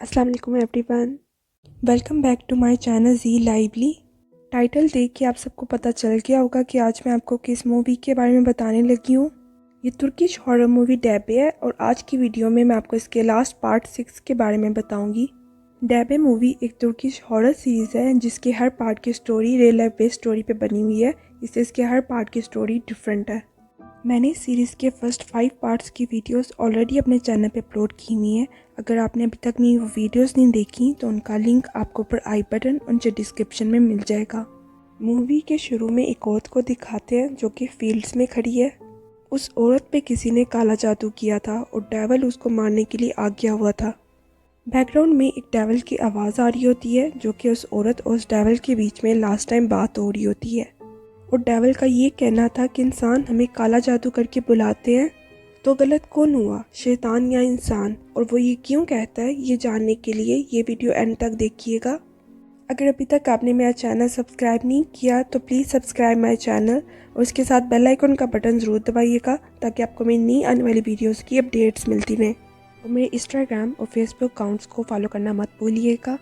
अस्सलाम वालेकुम everyone, welcome back to my channel G lively. Title देख के आप सबको पता चल गया होगा कि आज मैं आपको किस मूवी के बारे में बताने लगी हूँ। ये तुर्किश हॉरर मूवी डैबे है और आज की वीडियो में मैं आपको इसके लास्ट पार्ट 6 के बारे में बताऊंगी। डैबे मूवी एक तुर्किश हॉरर सीरीज़ है जिसके हर पार्ट की story real life based story पे बनी हुई है, इससे इसके हर पार्ट की स्टोरी डिफरेंट है। मैंने इस सीरीज़ के फर्स्ट 5 पार्ट्स की वीडियोस ऑलरेडी अपने चैनल पे अपलोड की हुई हैं। अगर आपने अभी तक मेरी वो वीडियोस नहीं देखी तो उनका लिंक आपको ऊपर आई बटन और नीचे डिस्क्रिप्शन में मिल जाएगा। मूवी के शुरू में एक औरत को दिखाते हैं जो कि फील्ड्स में खड़ी है। उस औरत पे किसी ने काला जादू किया था और डेविल उसको मारने के लिए आ गया हुआ था। बैकग्राउंड में एक डेविल की आवाज़ आ रही होती है जो कि उस औरत और उस डेविल के बीच में लास्ट टाइम बात हो रही होती है। और डेविल का ये कहना था कि इंसान हमें काला जादू करके बुलाते हैं तो गलत कौन हुआ, शैतान या इंसान, और वो ये क्यों कहता है, ये जानने के लिए ये वीडियो एंड तक देखिएगा। अगर अभी तक आपने मेरा चैनल सब्सक्राइब नहीं किया तो प्लीज़ सब्सक्राइब माय चैनल और इसके साथ बेल आइकन का बटन ज़रूर दबाइएगा ताकि आपको मेरी नई आने वाली वीडियोज़ की अपडेट्स मिलती रहें। और मेरे इंस्टाग्राम और फेसबुक अकाउंट्स को फॉलो करना मत भूलिएगा।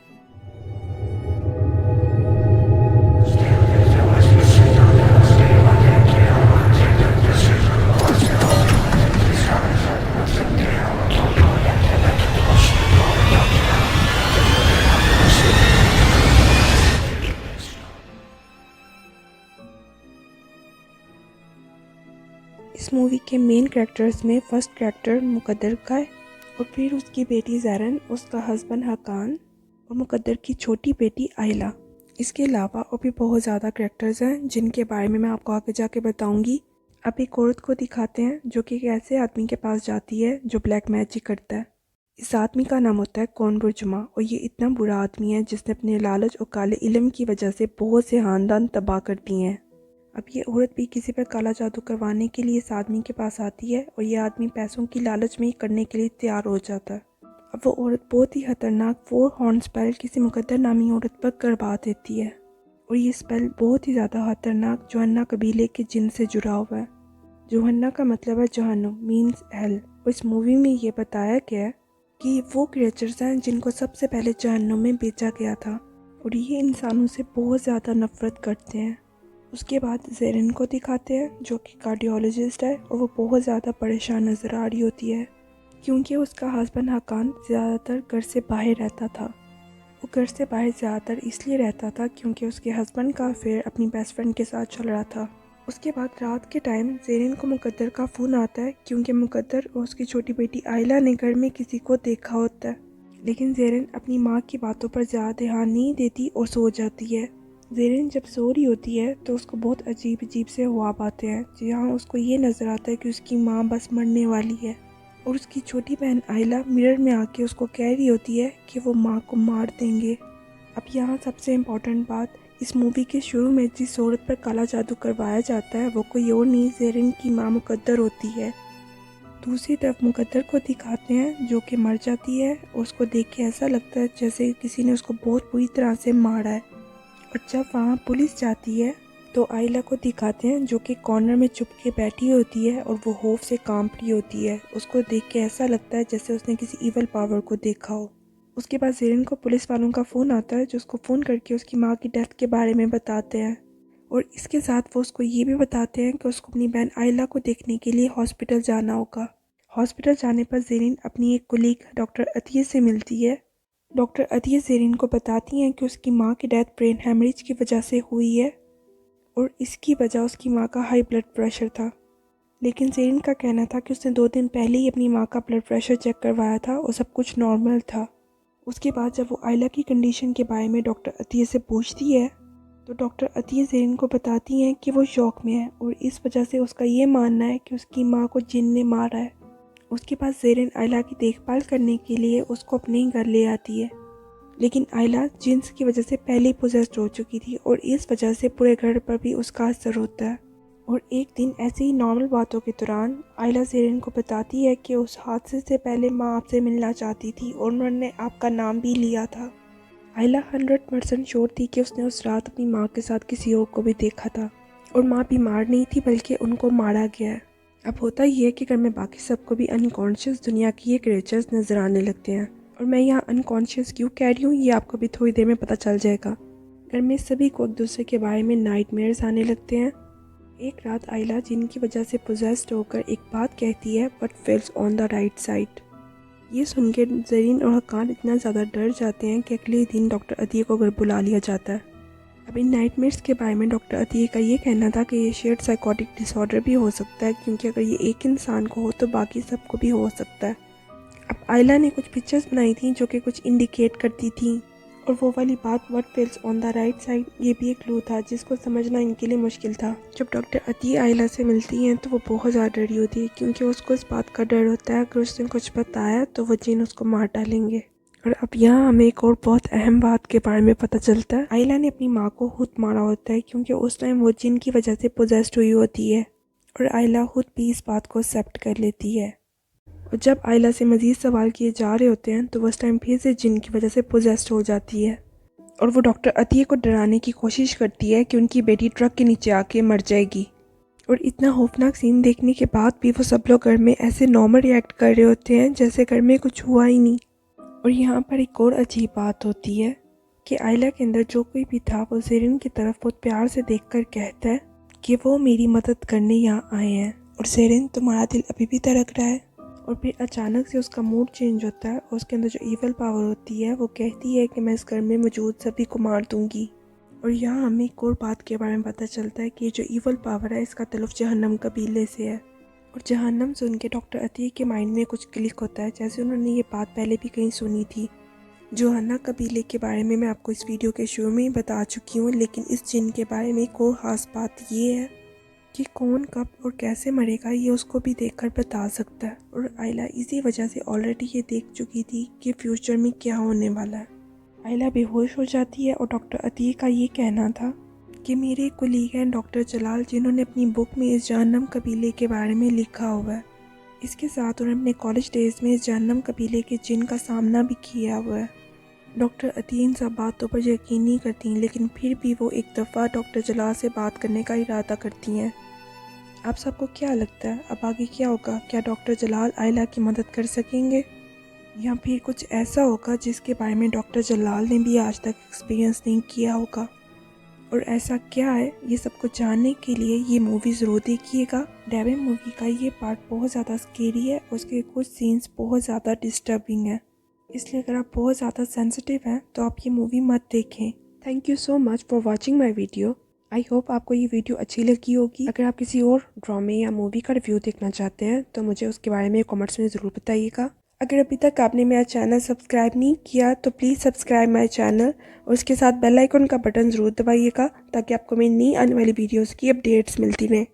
इस मूवी के मेन कैरेक्टर्स में फर्स्ट कैरेक्टर मुकद्दर का है और फिर उसकी बेटी ज़ैरन, उसका हस्बैंड हकान और मुकद्दर की छोटी बेटी आयला। इसके अलावा और भी बहुत ज़्यादा कैरेक्टर्स हैं जिनके बारे में मैं आपको आगे जाके बताऊंगी। अब एक औरत को दिखाते हैं जो कि एक ऐसे आदमी के पास जाती है जो ब्लैक मैजिक करता है। इस आदमी का नाम होता है कौन बुर्जुमा और ये इतना बुरा आदमी है जिसने अपने लालच और काले इल्म की वजह से बहुत से ख़ानदान तबाह कर दिए हैं। अब ये औरत भी किसी पर काला जादू करवाने के लिए इस आदमी के पास आती है और ये आदमी पैसों की लालच में ही करने के लिए तैयार हो जाता है। अब वो औरत बहुत ही खतरनाक 4 हॉर्न स्पेल किसी मुकद्दर नामी औरत पर करवा देती है और ये स्पेल बहुत ही ज़्यादा खतरनाक जोहन्ना कबीले के जिन से जुड़ा हुआ है। जोहन्ना का मतलब है जहन्नुम मीन्स हेल। और इस मूवी में ये बताया गया है कि वो क्रिएचर्स हैं जिनको सबसे पहले जहन्नुम में बेचा गया था और ये इंसानों से बहुत ज़्यादा नफरत करते हैं। उसके बाद ज़ेरिन को दिखाते हैं जो कि कार्डियोलॉजिस्ट है और वो बहुत ज़्यादा परेशान नज़र आ रही होती है क्योंकि उसका हस्बैंड हकान ज़्यादातर घर से बाहर रहता था। वो घर से बाहर ज़्यादातर इसलिए रहता था क्योंकि उसके हस्बैंड का अफेयर अपनी बेस्ट फ्रेंड के साथ चल रहा था। उसके बाद रात के टाइम ज़ेरिन को मुकद्दर का फ़ोन आता है क्योंकि मुकद्दर और उसकी छोटी बेटी आयला ने घर में किसी को देखा होता है, लेकिन ज़ेरिन अपनी माँ की बातों पर ज़्यादा ध्यान नहीं देती और सो जाती है। ज़ेरिन जब सो रही होती है तो उसको बहुत अजीब अजीब से ख्वाब आते हैं जहाँ उसको ये नज़र आता है कि उसकी माँ बस मरने वाली है और उसकी छोटी बहन आयला मिरर में आके उसको कह रही होती है कि वो माँ को मार देंगे। अब यहाँ सबसे इम्पॉर्टेंट बात, इस मूवी के शुरू में जिस औरत पर काला जादू करवाया जाता है वो कोई और नहीं, ज़ेरिन की माँ मुकद्दर होती है। दूसरी तरफ मुकद्दर को दिखाते हैं जो कि मर जाती है और उसको देख के ऐसा लगता है जैसे किसी ने उसको बहुत बुरी तरह से मारा है। और जब वहाँ पुलिस जाती है तो आयला को दिखाते हैं जो कि कॉर्नर में चुप के बैठी होती है और वो खौफ से कांप रही होती है। उसको देख के ऐसा लगता है जैसे उसने किसी इवल पावर को देखा हो। उसके बाद ज़ेरिन को पुलिस वालों का फ़ोन आता है जो उसको फ़ोन करके उसकी माँ की डेथ के बारे में बताते हैं और इसके साथ वो उसको ये भी बताते हैं कि उसको अपनी बहन आयला को देखने के लिए हॉस्पिटल जाना होगा। हॉस्पिटल जाने पर ज़ेरिन अपनी एक कोलीग डॉक्टर अतिया से मिलती है। डॉक्टर अतिया ज़ेरिन को बताती हैं कि उसकी माँ की डेथ ब्रेन हेमरेज की वजह से हुई है और इसकी वजह उसकी माँ का हाई ब्लड प्रेशर था, लेकिन ज़ेरिन का कहना था कि उसने 2 दिन पहले ही अपनी माँ का ब्लड प्रेशर चेक करवाया था और सब कुछ नॉर्मल था। उसके बाद जब वो आयला की कंडीशन के बारे में डॉक्टर अतिया से पूछती है तो डॉक्टर अतिया ज़ेरिन को बताती हैं कि वो शौक में है और इस वजह से उसका ये मानना है कि उसकी माँ को जिन ने मारा है। उसके बाद ज़ेरिन आयला की देखभाल करने के लिए उसको अपने ही घर ले आती है, लेकिन आयला जिन्स की वजह से पहले ही पोजेस्ड हो चुकी थी और इस वजह से पूरे घर पर भी उसका असर होता है। और एक दिन ऐसे ही नॉर्मल बातों के दौरान आयला ज़ेरिन को बताती है कि उस हादसे से पहले माँ आपसे मिलना चाहती थी और उन्होंने आपका नाम भी लिया था। आयला 100% श्योर थी कि उसने उस रात अपनी माँ के साथ किसी और को भी देखा था और माँ बीमार नहीं थी बल्कि उनको मारा गया है। अब होता ही है कि घर में बाकी सबको भी अनकॉन्शियस दुनिया की ये क्रिएचर्स नज़र आने लगते हैं और मैं यहाँ अनकॉन्शियस क्यों कह रही हूँ ये आपको भी थोड़ी देर में पता चल जाएगा। घर में सभी को एक दूसरे के बारे में नाइटमेयर्स आने लगते हैं। एक रात आयला जिनकी वजह से पोजेस्ड होकर एक बात कहती है but fails on the right side. ये सुन के ज़रीन और हकान इतना ज़्यादा डर जाते हैं कि अगले दिन डॉक्टर अतिया को घर बुला लिया जाता है। अब इन नाइटमेयर्स के बारे में डॉक्टर अतिया का ये कहना था कि ये शेयर्ड साइकोटिक डिसऑर्डर भी हो सकता है, क्योंकि अगर ये एक इंसान को हो तो बाकी सबको भी हो सकता है। अब आयला ने कुछ पिक्चर्स बनाई थी जो कि कुछ इंडिकेट करती थी, और वो वाली बात what fails on the right side ये भी एक क्लू था जिसको समझना इनके लिए मुश्किल था। जब डॉक्टर अतिया आयला से मिलती हैं तो वो बहुत ज़्यादा डरी होती है, क्योंकि उसको इस बात का डर होता है अगर उसने कुछ बताया तो वो जिन उसको मार डालेंगे। और अब यहाँ हमें एक और बहुत अहम बात के बारे में पता चलता है। आयला ने अपनी माँ को खुद मारा होता है, क्योंकि उस टाइम वो जिन की वजह से पोजेस्ड हुई होती है, और आयला खुद भी इस बात को एक्सेप्ट कर लेती है। और जब आयला से मज़ीद सवाल किए जा रहे होते हैं तो उस टाइम फिर से जिन की वजह से पोजेस्ड हो जाती है, और वो डॉक्टर अतिया को डराने की कोशिश करती है कि उनकी बेटी ट्रक के नीचे आके मर जाएगी। और इतना खौफनाक सीन देखने के बाद भी वो सब लोग घर में ऐसे नॉर्मल रिएक्ट कर रहे होते हैं जैसे घर में कुछ हुआ ही नहीं। और यहाँ पर एक और अजीब बात होती है कि आयला के अंदर जो कोई भी था वो ज़रीन की तरफ बहुत प्यार से देखकर कहता है कि वो मेरी मदद करने यहाँ आए हैं, और ज़रीन तुम्हारा दिल अभी भी धड़क रहा है। और फिर अचानक से उसका मूड चेंज होता है और उसके अंदर जो ईवल पावर होती है वो कहती है कि मैं इस घर में मौजूद सभी को मार दूंगी। और यहाँ हमें एक और बात के बारे में पता चलता है कि जो ईवल पावर है इसका तलुफ़ जहन्नम कबीले से है। और जहन्नम सुन के डॉक्टर अतिया के माइंड में कुछ क्लिक होता है, जैसे उन्होंने ये बात पहले भी कहीं सुनी थी। जोहन्ना कबीले के बारे में मैं आपको इस वीडियो के शुरू में ही बता चुकी हूँ, लेकिन इस जिन के बारे में एक और ख़ास बात ये है कि कौन कब और कैसे मरेगा ये उसको भी देखकर बता सकता है। और आयला इसी वजह से ऑलरेडी ये देख चुकी थी कि फ्यूचर में क्या होने वाला है। आयला बेहोश हो जाती है और डॉक्टर अतिया का ये कहना था कि मेरे कोलीग हैं डॉक्टर जलाल, जिन्होंने अपनी बुक में इस जहन्नम कबीले के बारे में लिखा हुआ है। इसके साथ उन्होंने अपने कॉलेज डेज में इस जहन्नम कबीले के जिन का सामना भी किया हुआ है। डॉक्टर अतिया इन सब बातों पर यकीन नहीं करती, लेकिन फिर भी वो एक दफ़ा डॉक्टर जलाल से बात करने का इरादा करती हैं। आप सबको क्या लगता है अब आगे क्या होगा? क्या डॉक्टर जलाल आयला की मदद कर सकेंगे, या फिर कुछ ऐसा होगा जिसके बारे में डॉक्टर जलाल ने भी आज तक एक्सपीरियंस नहीं किया होगा? और ऐसा क्या है, ये सब कुछ जानने के लिए ये मूवी ज़रूर देखिएगा। डेविन मूवी का ये पार्ट बहुत ज़्यादा स्केरी है, उसके कुछ सीन्स बहुत ज़्यादा डिस्टर्बिंग है, इसलिए अगर आप बहुत ज़्यादा सेंसिटिव हैं तो आप ये मूवी मत देखें। Thank you so much for watching my video. I hope आपको ये वीडियो अच्छी लगी होगी। अगर आप किसी और ड्रामे या मूवी का रिव्यू देखना चाहते हैं तो मुझे उसके बारे में कमेंट्स में ज़रूर बताइएगा। अगर अभी तक आपने मेरा चैनल सब्सक्राइब नहीं किया तो प्लीज़ सब्सक्राइब माई चैनल, और उसके साथ बेल आइकन का बटन ज़रूर दबाइएगा ताकि आपको मेरी नई आने वाली वीडियोज़ की अपडेट्स मिलती रहें।